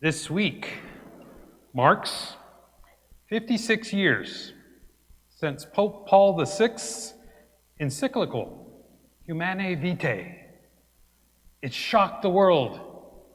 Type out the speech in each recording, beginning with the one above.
This week marks 56 years since Pope Paul VI's encyclical Humanae Vitae. It shocked the world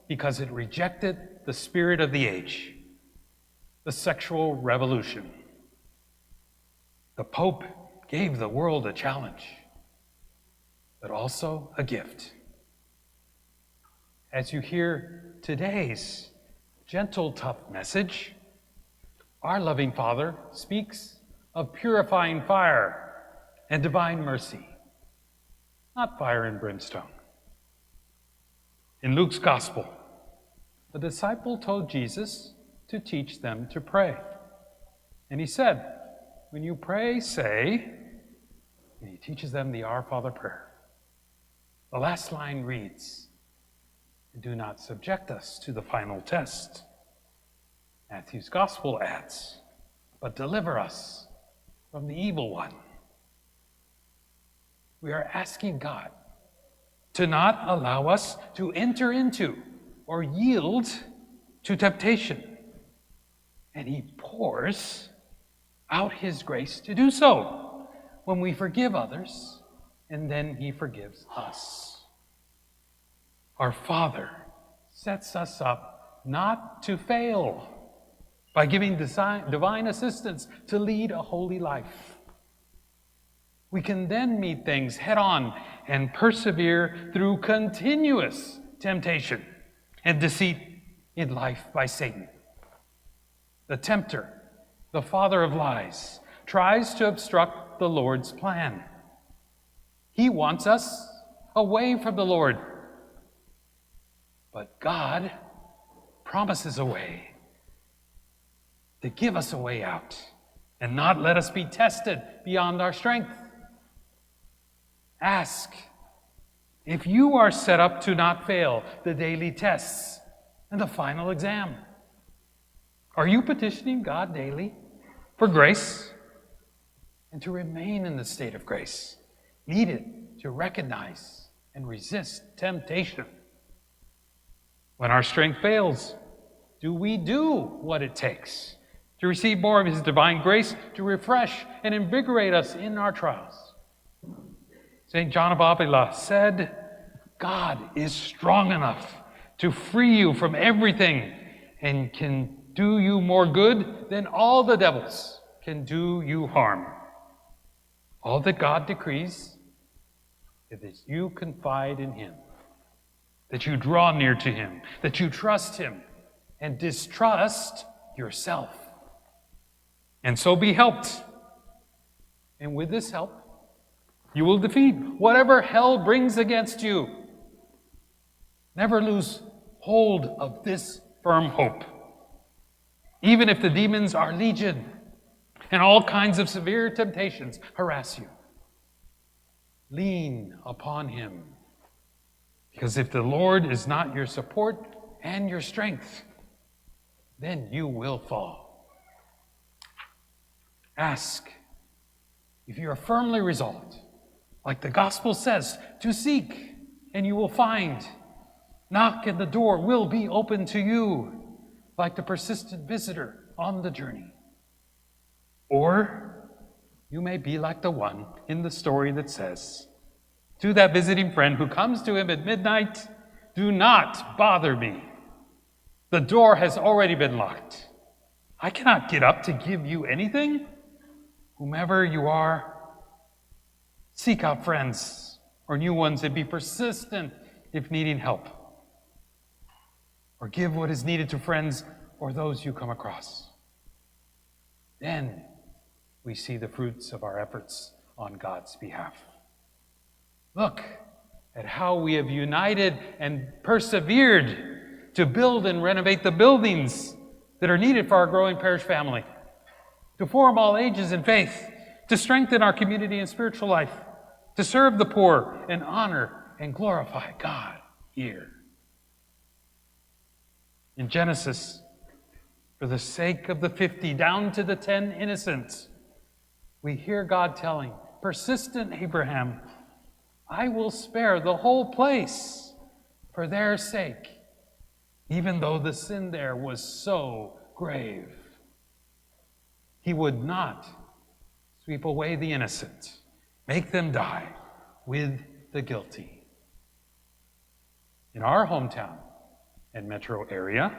because it rejected the spirit of the age, the sexual revolution. The Pope gave the world a challenge, but also a gift. As you hear today's gentle, tough message, our loving Father speaks of purifying fire and divine mercy, not fire and brimstone. In Luke's Gospel, the disciple told Jesus to teach them to pray. And he said, when you pray, say, and he teaches them the Our Father prayer. The last line reads, do not subject us to the final test. Matthew's Gospel adds, but deliver us from the evil one. We are asking God to not allow us to enter into or yield to temptation. And he pours out his grace to do so when we forgive others, and then he forgives us. Our Father sets us up not to fail by giving divine assistance to lead a holy life. We can then meet things head on and persevere through continuous temptation and deceit in life by Satan. The tempter, the father of lies, tries to obstruct the Lord's plan. He wants us away from the Lord. But God promises a way to give us a way out and not let us be tested beyond our strength. Ask if you are set up to not fail the daily tests and the final exam. Are you petitioning God daily for grace and to remain in the state of grace needed to recognize and resist temptation? When our strength fails, do we do what it takes to receive more of his divine grace to refresh and invigorate us in our trials? St. John of Avila said, God is strong enough to free you from everything and can do you more good than all the devils can do you harm. All that God decrees is that you confide in him, that you draw near to him, that you trust him, and distrust yourself. And so be helped. And with this help, you will defeat whatever hell brings against you. Never lose hold of this firm hope. Even if the demons are legion and all kinds of severe temptations harass you, lean upon him. Because if the Lord is not your support and your strength, then you will fall. Ask if you are firmly resolved, like the gospel says, to seek and you will find. Knock and the door will be open to you, like the persistent visitor on the journey. Or you may be like the one in the story that says, to that visiting friend who comes to him at midnight, do not bother me. The door has already been locked. I cannot get up to give you anything. Whomever you are, seek out friends or new ones and be persistent if needing help. Or give what is needed to friends or those you come across. Then we see the fruits of our efforts on God's behalf. Look at how we have united and persevered to build and renovate the buildings that are needed for our growing parish family, to form all ages in faith, to strengthen our community and spiritual life, to serve the poor and honor and glorify God here. In Genesis, for the sake of the 50 down to the 10 innocents, we hear God telling persistent Abraham, I will spare the whole place for their sake. even though the sin there was so grave. He would not sweep away the innocent, make them die with the guilty. In our hometown and metro area,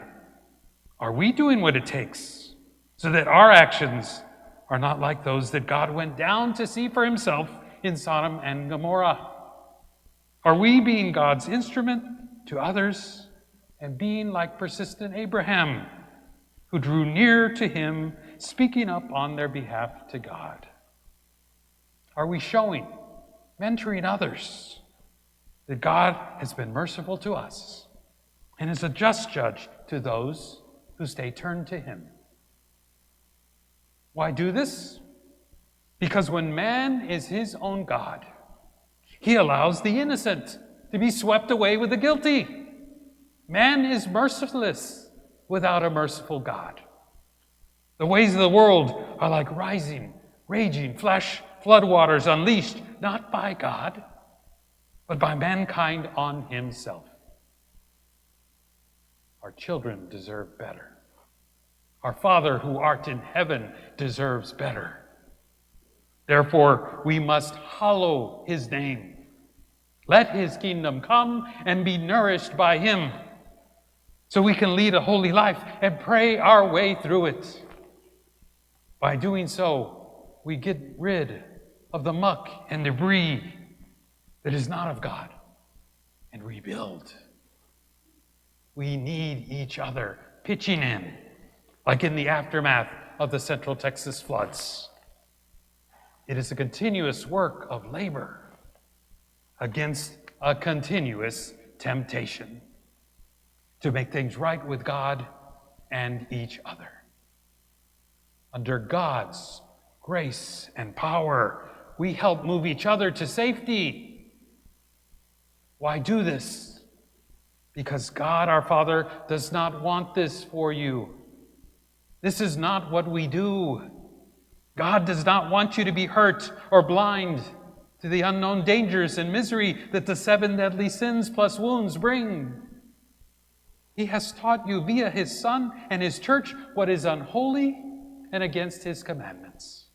are we doing what it takes so that our actions are not like those that God went down to see for himself in Sodom and Gomorrah? Are we being God's instrument to others and being like persistent Abraham, who drew near to him, speaking up on their behalf to God? Are we showing, mentoring others, that God has been merciful to us and is a just judge to those who stay turned to him? Why do this? Because when man is his own God, he allows the innocent to be swept away with the guilty. Man is merciless without a merciful God. The ways of the world are like rising, raging floodwaters unleashed not by God, but by mankind on himself. Our children deserve better. Our Father who art in heaven deserves better. Therefore, we must hallow his name. Let his kingdom come and be nourished by him, so we can lead a holy life and pray our way through it. By doing so, we get rid of the muck and debris that is not of God and rebuild. We need each other pitching in, like in the aftermath of the Central Texas floods. It is a continuous work of labor against a continuous temptation to make things right with God and each other. Under God's grace and power, we help move each other to safety. Why do this? Because God, our Father, does not want this for you. This is not what we do. God does not want you to be hurt or blind to the unknown dangers and misery that the 7 deadly sins plus wounds bring. He has taught you via his Son and his church what is unholy and against his commandments.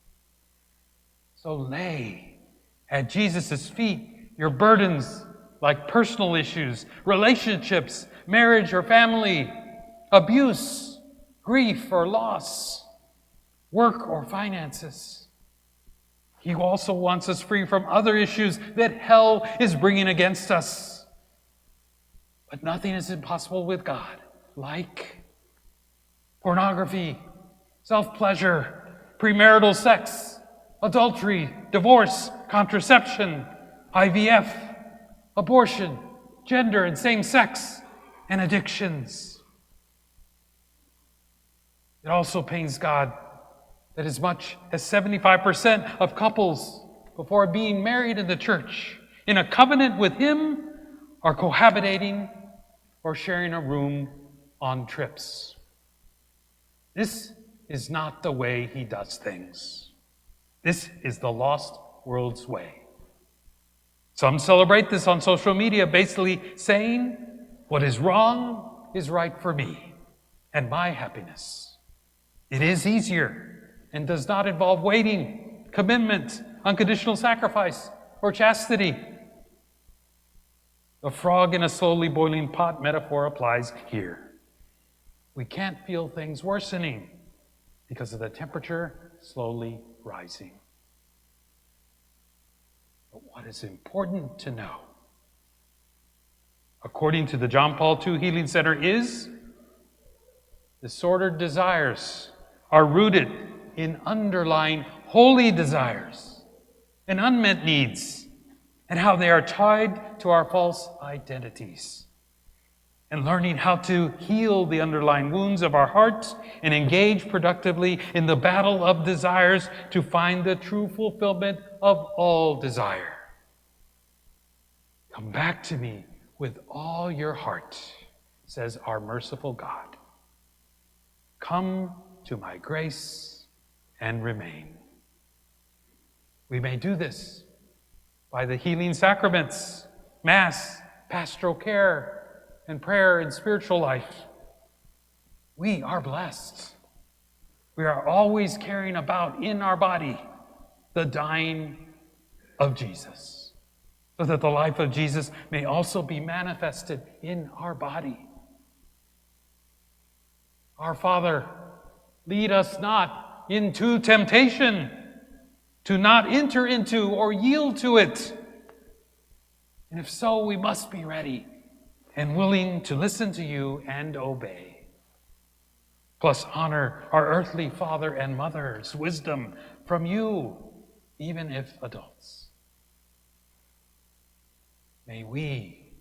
So lay at Jesus' feet your burdens, like personal issues, relationships, marriage or family, abuse, grief or loss, work or finances. He also wants us free from other issues that hell is bringing against us. But nothing is impossible with God, like pornography, self-pleasure, premarital sex, adultery, divorce, contraception, IVF, abortion, gender and same-sex, and addictions. It also pains God that as much as 75% of couples before being married in the church in a covenant with him are cohabitating or sharing a room on trips. This is not the way he does things. This is the lost world's way. Some celebrate this on social media, basically saying, what is wrong is right for me and my happiness. It is easier and does not involve waiting, commitment, unconditional sacrifice, or chastity. The frog in a slowly boiling pot metaphor applies here. We can't feel things worsening because of the temperature slowly rising. But what is important to know, according to the John Paul II Healing Center, is disordered desires are rooted in underlying holy desires and unmet needs, and how they are tied to our false identities. And learning how to heal the underlying wounds of our hearts and engage productively in the battle of desires to find the true fulfillment of all desire. Come back to me with all your heart, says our merciful God. Come to my grace and remain. We may do this by the healing sacraments, Mass, pastoral care, and prayer and spiritual life. we are blessed. We are always carrying about in our body the dying of Jesus, so that the life of Jesus may also be manifested in our body. Our Father, lead us not into temptation, to not enter into or yield to it. And if so, we must be ready and willing to listen to you and obey. Plus honor our earthly father and mother's wisdom from you, even if adults. May we,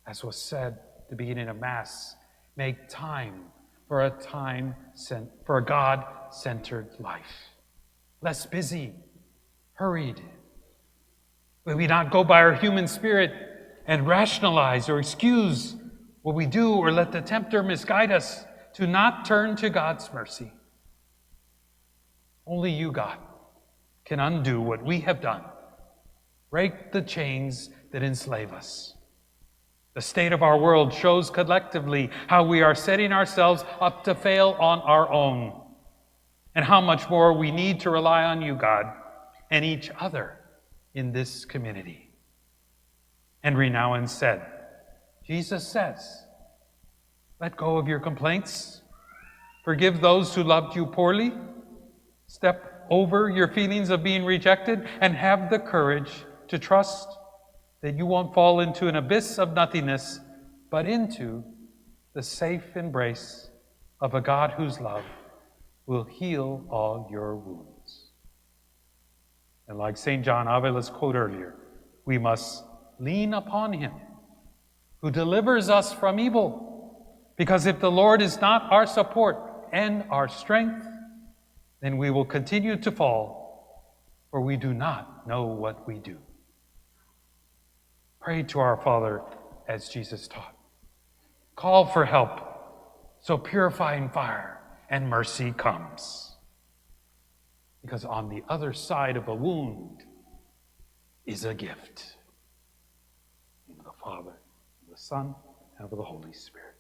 as was said at the beginning of Mass, make time for a God-centered life. Less busy, hurried. May we not go by our human spirit and rationalize or excuse what we do or let the tempter misguide us to not turn to God's mercy. Only you, God, can undo what we have done. Break the chains that enslave us. The state of our world shows collectively how we are setting ourselves up to fail on our own, and how much more we need to rely on you, God, and each other in this community. Henry Nouwen said, Jesus says, let go of your complaints, forgive those who loved you poorly, step over your feelings of being rejected, and have the courage to trust that you won't fall into an abyss of nothingness, but into the safe embrace of a God whose love will heal all your wounds. And like St. John Avila's quote earlier, we must lean upon him who delivers us from evil, because if the Lord is not our support and our strength, then we will continue to fall, for we do not know what we do. Pray to our Father as Jesus taught. Call for help, so purifying fire and mercy comes. Because on the other side of a wound is a gift. In the Father, and the Son, and of the Holy Spirit.